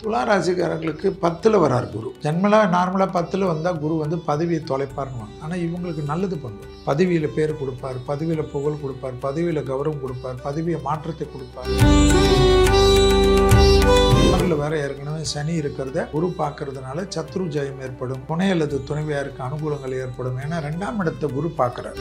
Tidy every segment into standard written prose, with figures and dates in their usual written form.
துலா ராசிக்காரர்களுக்கு 10ல் வரார் குரு. நார்மலாக 10ல் வந்தால் குரு வந்து பதவியை தொலைப்பார்னுவாங்க. ஆனால் இவங்களுக்கு நல்லது பண்ணுவார். பதவியில் பேர் கொடுப்பார், பதவியில் புகழ் கொடுப்பார், பதவியில் கௌரவம் கொடுப்பார், பதவியை மாற்றத்தை கொடுப்பார். வேற ஏற்கனவே சனி இருக்கிறத குரு பார்க்கறதுனால சத்ரு ஜெயம் ஏற்படும், துணை அல்லது துணைவியாருக்கு அனுகூலங்கள் ஏற்படும். ஏன்னா 2ஆம் இடத்தை குரு பார்க்கிறார்.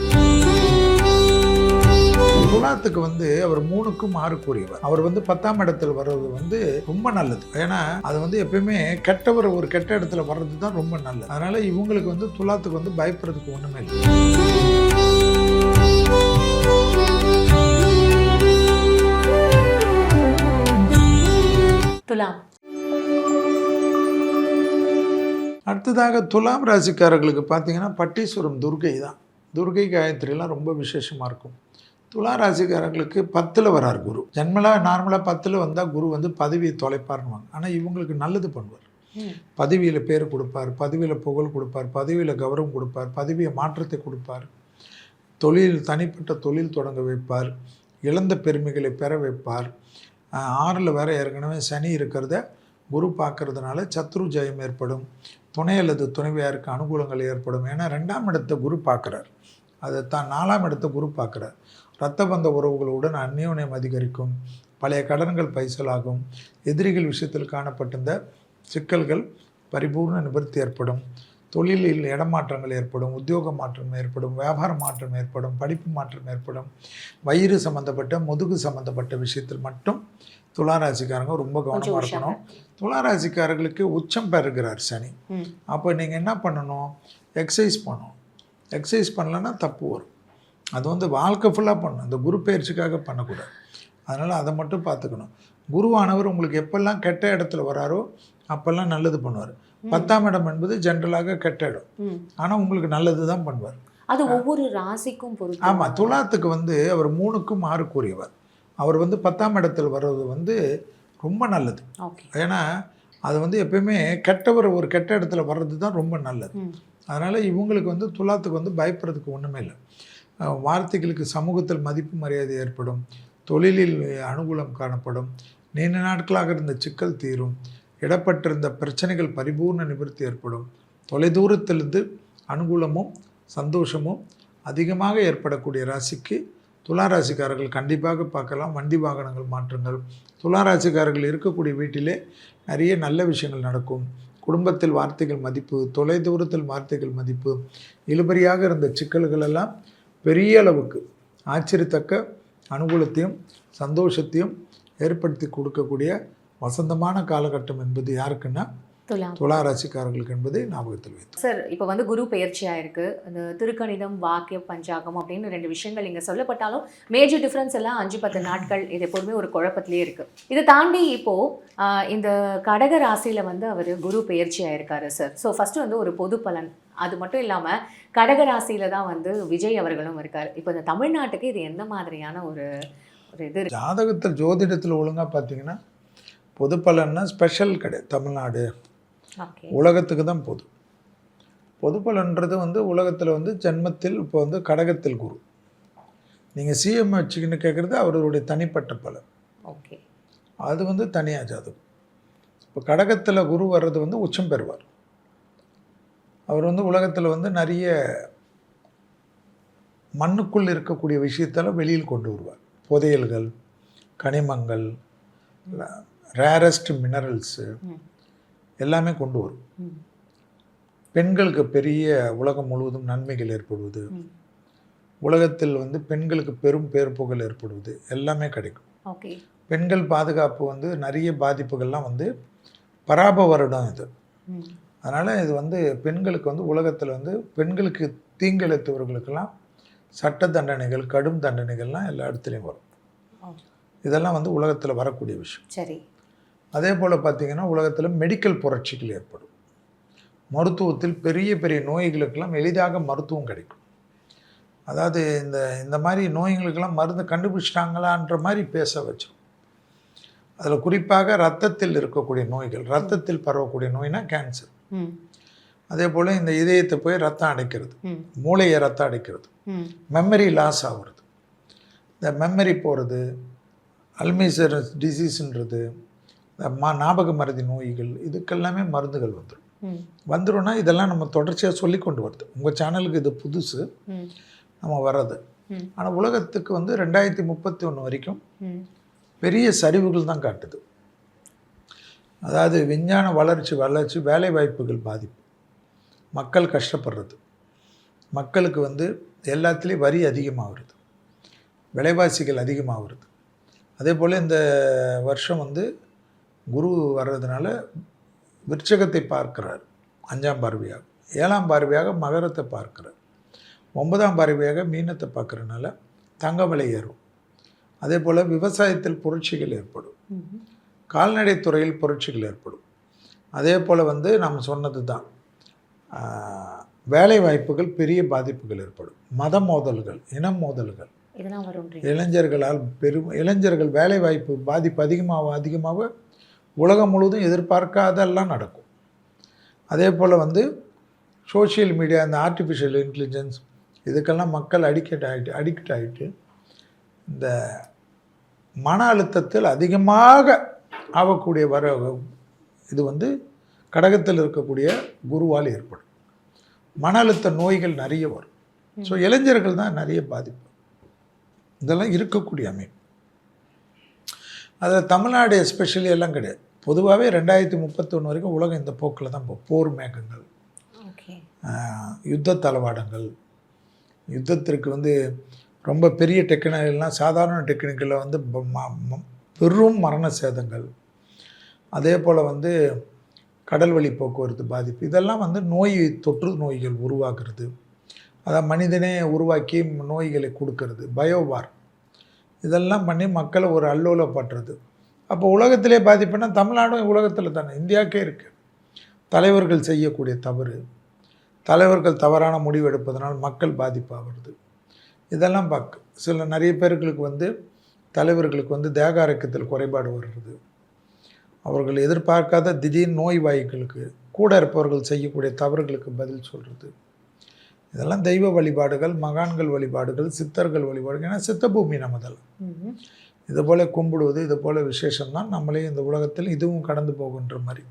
துலாத்துக்கு வந்து அவர் 3க்கும் 6 கூறியவர். அவர் வந்து 10ஆம் இடத்துல வர்றது வந்து ரொம்ப நல்லது. ஏன்னா அது வந்து எப்பயுமே கெட்டவர் ஒரு கெட்ட இடத்துல வர்றது தான் ரொம்ப நல்லது. அதனால இவங்களுக்கு வந்து துலாத்துக்கு வந்து பயப்படுறதுக்கு ஒண்ணுமே இல்லை. துலாம். அடுத்ததாக துலாம் ராசிக்காரர்களுக்கு பார்த்தீங்கன்னா பட்டீஸ்வரம் துர்கை தான். துர்கை காயத்ரிலாம் ரொம்ப விசேஷமாக இருக்கும். துலா ராசிக்காரர்களுக்கு 10ல் வரார் குரு. நார்மலாக 10ல் வந்தால் குரு வந்து பதவியை தொலைப்பார்னுவாங்க. ஆனால் இவங்களுக்கு நல்லது பண்ணுவார். பதவியில் பேர் கொடுப்பார், பதவியில் புகழ் கொடுப்பார், பதவியில் கௌரவம் கொடுப்பார், பதவியை மாற்றத்தை கொடுப்பார், தனிப்பட்ட தொழில் தொடங்க வைப்பார், இழந்த பெருமைகளை பெற வைப்பார். 6ல் வேற ஏற்கனவே சனி இருக்கிறத குரு பார்க்கறதுனால சத்ரு ஜெயம் ஏற்படும், துணை அல்லது துணைவியாருக்கு அனுகூலங்கள் ஏற்படும். ஏன்னா 2ஆம் இடத்தை குரு பார்க்குறார். அதை தான் 4ஆம் இடத்தை குரு பார்க்குறார். இரத்த பந்த உறவுகளுடன் அந்யோன்யம் அதிகரிக்கும், பழைய கடன்கள் பைசலாகும், எதிரிகள் விஷயத்தில் காணப்பட்டிருந்த சிக்கல்கள் பரிபூர்ண நிவர்த்தி ஏற்படும், தொழிலில் இடமாற்றங்கள் ஏற்படும், உத்தியோக மாற்றம் ஏற்படும், வியாபார மாற்றம் ஏற்படும், படிப்பு மாற்றம் ஏற்படும். வயிறு சம்மந்தப்பட்ட முதுகு சம்மந்தப்பட்ட விஷயத்தில் மட்டும் துளாராசிக்காரங்க ரொம்ப கவனமாக இருக்கணும். துளாராசிக்காரர்களுக்கு உச்சம் பெறுகிறார் சனி. அப்போ நீங்கள் என்ன பண்ணணும்? எக்ஸசைஸ் பண்ணணும். எக்ஸசைஸ் பண்ணலன்னா தப்பு வரும். அது வந்து வாழ்க்கை ஃபுல்லாக பண்ணணும். இந்த குரு பயிற்சிக்காக பண்ணக்கூடாது. அதனால் அதை மட்டும் பார்த்துக்கணும். குருவானவர் உங்களுக்கு எப்பெல்லாம் கெட்ட இடத்துல வராரோ அப்போல்லாம் நல்லது பண்ணுவார். 10ஆம் இடம் என்பது ஜென்ரலாக கெட்ட இடம். ஆனால் உங்களுக்கு நல்லது தான் பண்ணுவார். அது ஒவ்வொரு ராசிக்கும் பொறுத்து. ஆமாம். துலாத்துக்கு வந்து அவர் 3க்கும் 6 கூறியவர். அவர் வந்து 10ஆம் இடத்தில் வர்றது வந்து ரொம்ப நல்லது. ஏன்னா அது வந்து எப்பயுமே கெட்டவர் ஒரு கெட்ட இடத்துல வர்றது தான் ரொம்ப நல்லது. அதனால் இவங்களுக்கு வந்து துலாத்துக்கு வந்து பயப்படுறதுக்கு ஒன்றுமே இல்லை. வார்த்தைகளுக்கு சமூகத்தில் மதிப்பு மரியாதை ஏற்படும், தொழிலில் அனுகூலம் காணப்படும், நீண்ட நாட்களாக இருந்த சிக்கல் தீரும், இடப்பட்டிருந்த பிரச்சனைகள் பரிபூர்ண நிவர்த்தி ஏற்படும், தொலைதூரத்திலிருந்து அனுகூலமும் சந்தோஷமும் அதிகமாக ஏற்படக்கூடிய ராசிக்கு துளாராசிக்காரர்கள் கண்டிப்பாக பார்க்கலாம். வண்டி வாகனங்கள் மாற்றங்கள், துளாராசிக்காரர்கள் இருக்கக்கூடிய வீட்டிலே நிறைய நல்ல விஷயங்கள் நடக்கும். குடும்பத்தில் வார்த்தைகள் மதிப்பு, தொலைதூரத்தில் வார்த்தைகள் மதிப்பு, இழுபறியாக இருந்த சிக்கல்கள் எல்லாம் பெரிய அளவுக்கு ஆச்சரியத்தக்க அனுகூலத்தையும் சந்தோஷத்தையும் ஏற்படுத்தி கொடுக்கக்கூடிய வசந்தமான காலகட்டம் என்பது யாருக்குன்னா துலா ராசிக்காரர்களுக்கு என்பதை ஞாபகத்தில் வைத்து. சார், இப்போ வந்து குரு பெயர்ச்சியாக இருக்குது. அந்த திருக்கணிதம், வாக்கிய பஞ்சாங்கம் அப்படின்னு 2 விஷயங்கள் இங்கே சொல்லப்பட்டாலும் மேஜர் டிஃப்ரென்ஸ் எல்லாம் 5-10 நாட்கள் இது எப்போதுமே ஒரு குழப்பத்திலே இருக்குது. இதை தாண்டி இப்போது இந்த கடக ராசியில் வந்து அவர் குரு பெயர்ச்சியாக இருக்காரு சார். ஸோ ஃபஸ்ட்டு வந்து ஒரு பொது பலன். அது மட்டும் இல்லாமல் கடக ராசியில் தான் வந்து விஜய் அவர்களும் இருக்கார். இப்போ இந்த தமிழ்நாட்டுக்கு இது எந்த மாதிரியான ஒரு இது? ஜாதகத்தில் ஜோதிடத்தில் ஒழுங்காக பார்த்தீங்கன்னா பொது பலன்னா ஸ்பெஷல் கிடையாது. தமிழ்நாடு உலகத்துக்கு தான் பொது பலன்றது வந்து உலகத்தில் வந்து ஜென்மத்தில் இப்போ வந்து கடகத்தில் குரு. நீங்கள் சிஎம் வச்சுக்கின்னு கேட்குறது அவருடைய தனிப்பட்ட பலன். ஓகே, அது வந்து தனியாக ஜாதகம். இப்போ கடகத்தில் குரு வர்றது வந்து உச்சம் பெறுவார். அவர் வந்து உலகத்தில் வந்து நிறைய மண்ணுக்குள் இருக்கக்கூடிய விஷயத்தெல்லாம் வெளியில் கொண்டு வருவார். புதையல்கள், கனிமங்கள், ரேரஸ்ட் மினரல்ஸு எல்லாமே கொண்டு வரும். பெண்களுக்கு பெரிய உலகம் முழுவதும் நன்மைகள் ஏற்படுவது, உலகத்தில் வந்து பெண்களுக்கு பெரும் பேர்ப்புகள் ஏற்படுவது எல்லாமே கிடைக்கும். பெண்கள் பாதுகாப்பு வந்து நிறைய பாதிப்புகள்லாம் வந்து பராப வருடம் இது. அதனால் இது வந்து பெண்களுக்கு வந்து உலகத்தில் வந்து பெண்களுக்கு தீங்கிழைத்தவர்களுக்கெல்லாம் சட்ட தண்டனைகள், கடும் தண்டனைகள்லாம் எல்லா இடத்துலையும் வரும். இதெல்லாம் வந்து உலகத்தில் வரக்கூடிய விஷயம். சரி. அதே போல் பார்த்திங்கன்னா உலகத்தில் மெடிக்கல் புரட்சிகள் ஏற்படும். மருத்துவத்தில் பெரிய பெரிய நோய்களுக்கெல்லாம் எளிதாக மருத்துவம் கிடைக்கும். அதாவது இந்த மாதிரி நோய்களுக்கெல்லாம் மருந்து கண்டுபிடிச்சிட்டாங்களான்ற மாதிரி பேச வச்சோம். அதில் குறிப்பாக ரத்தத்தில் இருக்கக்கூடிய நோய்கள், ரத்தத்தில் பரவக்கூடிய நோய்னா கேன்சர். அதே போல் இந்த இதயத்தை போய் ரத்தம் அடைக்கிறது, மூளையை ரத்தம் அடைக்கிறது, மெமரி லாஸ் ஆகுறது, இந்த மெமரி போகிறது, அல்மீசர் டிசீஸ்ன்றது, இந்த ஞாபக மறதி நோய்கள் இதுக்கெல்லாமே மருந்துகள் வந்துடும். ம். வந்துடும்னா இதெல்லாம் நம்ம தொடர்ச்சியாக சொல்லி கொண்டு வருது. உங்கள் சேனலுக்கு இது புதுசு ம். நம்ம வர்றது. ம். ஆனால் உலகத்துக்கு வந்து 2031 வரைக்கும் ம். பெரிய சரிவுகள் தான் காட்டுது. அதாவது விஞ்ஞான வளர்ச்சி வேலை வாய்ப்புகள் பாதிப்பு, மக்கள் கஷ்டப்படுறது, மக்களுக்கு வந்து எல்லாத்துலேயும் வரி அதிகமாக வருது, விலைவாசிகள் அதிகமாக வருது. அதே போல் இந்த வருஷம் வந்து குரு வர்றதுனால விருச்சகத்தை பார்க்கிறார் 5ஆம் பார்வையாக, 7ஆம் பார்வையாக மகரத்தை பார்க்கிறார், 9ஆம் பார்வையாக மீனத்தை பார்க்குறதுனால தங்க விலை ஏறும். அதே போல் விவசாயத்தில் புரட்சிகள் ஏற்படும், ம். கால்நடை துறையில் புரட்சிகள் ஏற்படும். அதே போல் வந்து நாம் சொன்னது தான், வேலை வாய்ப்புகள் பெரிய பாதிப்புகள் ஏற்படும், மத மோதல்கள், இன மோதல்கள், இதெல்லாம் வரும். இளைஞர்களால் இளைஞர்கள் வேலை வாய்ப்பு பாதிப்பு அதிகமாக உலகம் முழுவதும் எதிர்பார்க்காதெல்லாம் நடக்கும். அதே போல் வந்து சோஷியல் மீடியா, இந்த ஆர்டிஃபிஷியல் இன்டெலிஜென்ஸ் இதுக்கெல்லாம் மக்கள் அடிக்ட் ஆகிட்டு இந்த மன அழுத்தத்தில் அதிகமாக ஆகக்கூடிய இது வந்து கடகத்தில் இருக்கக்கூடிய குருவால் ஏற்படும். மன அழுத்த நோய்கள் நிறைய வரும். ஸோ இளைஞர்கள் தான் நிறைய பாதிப்பு. இதெல்லாம் இருக்கக்கூடிய அமைப்பு. அதில் தமிழ்நாடு எஸ்பெஷலி எல்லாம் கிடையாது. பொதுவாகவே 2031 வரைக்கும் உலகம் இந்த போக்கில் தான் போர் மேகங்கள், யுத்த தளவாடங்கள், யுத்தத்திற்கு வந்து ரொம்ப பெரிய டெக்னிக்கல்லாம் சாதாரண டெக்னிக்கலில் வந்து பெரும் மரண சேதங்கள், அதே போல் வந்து கடல் வழி போக்குவரத்து பாதிப்பு, இதெல்லாம் வந்து தொற்று நோய்கள் உருவாக்குறது, அதான் மனிதனே உருவாக்கி நோய்களை கொடுக்கறது, பயோவார், இதெல்லாம் பண்ணி மக்களை ஒரு அல்லோலப்படுறது. அப்போ உலகத்திலே பாதிப்புனா தமிழ்நாடும் உலகத்தில் தானே, இந்தியாவுக்கே இருக்குது. தலைவர்கள் செய்யக்கூடிய தவறு, தலைவர்கள் தவறான முடிவு எடுப்பதனால் மக்கள் பாதிப்பாகிறது. இதெல்லாம் நிறைய பேர்களுக்கு வந்து தலைவர்களுக்கு வந்து தேக ஆரோக்கியத்தில் குறைபாடு வருகிறது. அவர்கள் எதிர்பார்க்காத திடீர் நோய் வாய்களுக்கு கூட இருப்பவர்கள் செய்யக்கூடிய தவறுகளுக்கு பதில் சொல்கிறது. இதெல்லாம் தெய்வ வழிபாடுகள், மகான்கள் வழிபாடுகள், சித்தர்கள் வழிபாடுகள். ஏன்னா சித்த பூமி நம்மதெல்லாம் இது போல் கும்பிடுவது, இது போல் விசேஷம்தான் நம்மளே இந்த உலகத்தில் இதுவும் கடந்து போகுன்ற மாதிரி.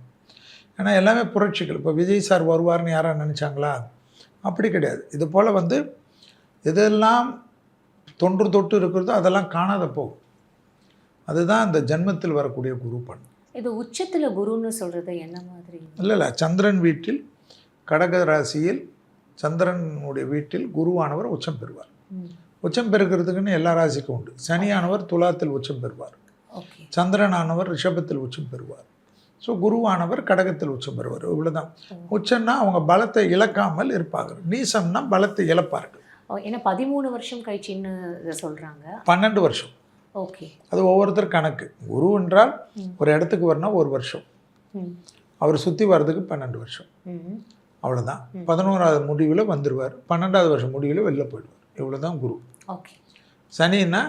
ஏன்னா எல்லாமே புரட்சிகள். இப்போ விஜய் சார் வருவார்னு யாராவது நினச்சாங்களா? அப்படி கிடையாது. இது போல் வந்து எதெல்லாம் தொட்டு இருக்கிறதோ அதெல்லாம் காணாத போகும். அதுதான் அந்த ஜென்மத்தில் வரக்கூடிய குரு பண்ணு. இது உச்சத்தில் குருன்னு சொல்கிறது என்ன மாதிரி? இல்லை, சந்திரன் வீட்டில் கடக ராசியில் சந்திரனுடைய வீட்டில் குருவானவர் உச்சம் பெறுவார். உச்சம் பெறுகிறதுக்குன்னு எல்லா ராசிக்கும் உண்டு. சனியானவர் துலாத்தில் உச்சம் பெறுவார், சந்திரனானவர் ரிஷபத்தில் உச்சம் பெறுவார், ஸோ குருவானவர் கடகத்தில் உச்சம் பெறுவார். இவ்வளோதான். உச்சம்னா அவங்க பலத்தை இழக்காமல் இருப்பாங்க, நீசம்னா பலத்தை இழப்பார்கள். ஏன்னா 13 வருஷம் கழிச்சுன்னு சொல்கிறாங்க. 12 வருஷம். ஓகே, அது ஒவ்வொருத்தர் கணக்கு. குரு என்றால் ஒரு இடத்துக்கு வரணும் 1 வருஷம், அவர் சுற்றி வர்றதுக்கு 12 வருஷம், அவ்வளோதான். 11வது முடிவில் வந்துடுவார், 12வது வருஷம் முடிவில் வெளில போயிடுவார். இவ்வளோதான் குரு. ஓகே. சனின்னா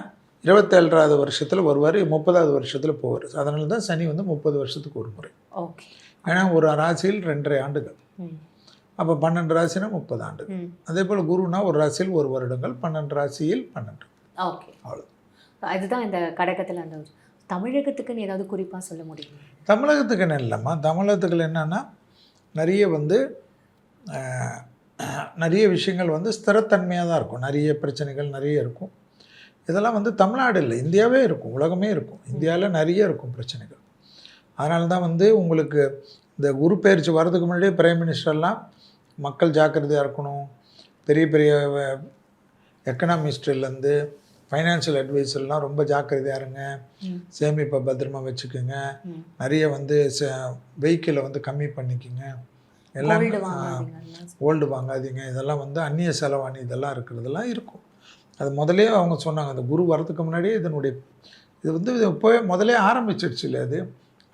27வது வருஷத்தில் வருவார், 30வது வருஷத்தில் போவார். அதனால தான் சனி வந்து 30 வருஷத்துக்கு ஒரு முறை. ஓகே. ஏன்னா ஒரு ராசியில் 2.5 ஆண்டுகள், அப்போ 12 ராசினா 30 ஆண்டுகள். அதே போல் குருனா ஒரு ராசியில் 1 வருடங்கள், 12 ராசியில் 12. ஓகே, அவ்வளோ. அதுதான் இந்த கடகத்தில் அந்த தமிழகத்துக்குன்னு ஏதாவது குறிப்பாக சொல்ல முடியும்? தமிழகத்துக்குன்னு இல்லைம்மா. தமிழகத்துக்கு என்னென்னா நிறைய வந்து நிறைய விஷயங்கள் வந்து ஸ்திரத்தன்மையாக தான் இருக்கும். நிறைய பிரச்சனைகள் நிறைய இருக்கும். இதெல்லாம் வந்து தமிழ்நாடு இல்லை, இந்தியாவே இருக்கும், உலகமே இருக்கும். இந்தியாவில் நிறைய இருக்கும் பிரச்சனைகள். அதனால தான் வந்து உங்களுக்கு இந்த குரு பயிற்சி வர்றதுக்கு முன்னாடியே பிரைம் மினிஸ்டர்லாம் மக்கள் ஜாக்கிரதையாக இருக்கணும், பெரிய பெரிய எக்கனாமிஸ்ட்லேருந்து ஃபைனான்ஷியல் அட்வைஸர்லாம் ரொம்ப ஜாக்கிரதையாக இருங்க, சேமிப்பை பத்திரமா வச்சுக்கோங்க, நிறைய வந்து வெஹிக்கிளை வந்து கம்மி பண்ணிக்கோங்க, எல்லாமே ஓல்டு வாங்காதீங்க, இதெல்லாம் வந்து அந்நிய செலவாணி இதெல்லாம் இருக்கிறதெல்லாம் இருக்கும். அது முதலே அவங்க சொன்னாங்க. அந்த குரு வரதுக்கு முன்னாடியே இது வந்து இப்போவே முதலே ஆரம்பிச்சிடுச்சு இல்லை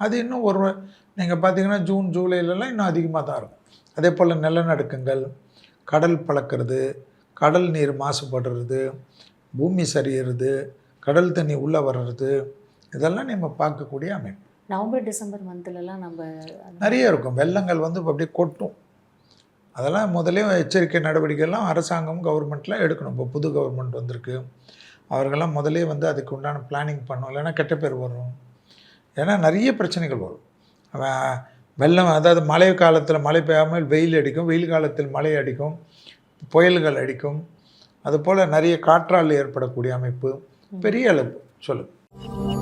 அது இன்னும் நீங்கள் பார்த்தீங்கன்னா ஜூன் ஜூலைலலாம் இன்னும் அதிகமாக தான் இருக்கும். அதே போல் நிலநடுக்கங்கள், கடல் பழக்கிறது, கடல் நீர் மாசுபடுறது, பூமி சரியிறது, கடல் தண்ணி உள்ளே வர்றது, இதெல்லாம் நம்ம பார்க்கக்கூடிய அமைப்பு. நவம்பர் டிசம்பர் மந்த்லலாம் நம்ம நிறைய இருக்கும். வெள்ளங்கள் வந்து அப்படியே கொட்டும். அதெல்லாம் முதலே எச்சரிக்கை நடவடிக்கைலாம் அரசாங்கம் கவர்மெண்ட்லாம் எடுக்கணும். இப்போ புது கவர்மெண்ட் வந்திருக்கு, அவர்களெல்லாம் முதலே வந்து அதுக்கு உண்டான பிளானிங் பண்ணணும், இல்லைன்னா கெட்ட பேர் வரும். ஏன்னா நிறைய பிரச்சனைகள் வரும். வெள்ளம், அதாவது மழை காலத்தில் மழை பெய்யாமல் வெயில் அடிக்கும், வெயில் காலத்தில் மழை அடிக்கும், புயல்கள் அடிக்கும், அதுபோல் நிறைய காற்றால் ஏற்படக்கூடிய அமைப்பு பெரிய அளவு சொல்லுங்கள்.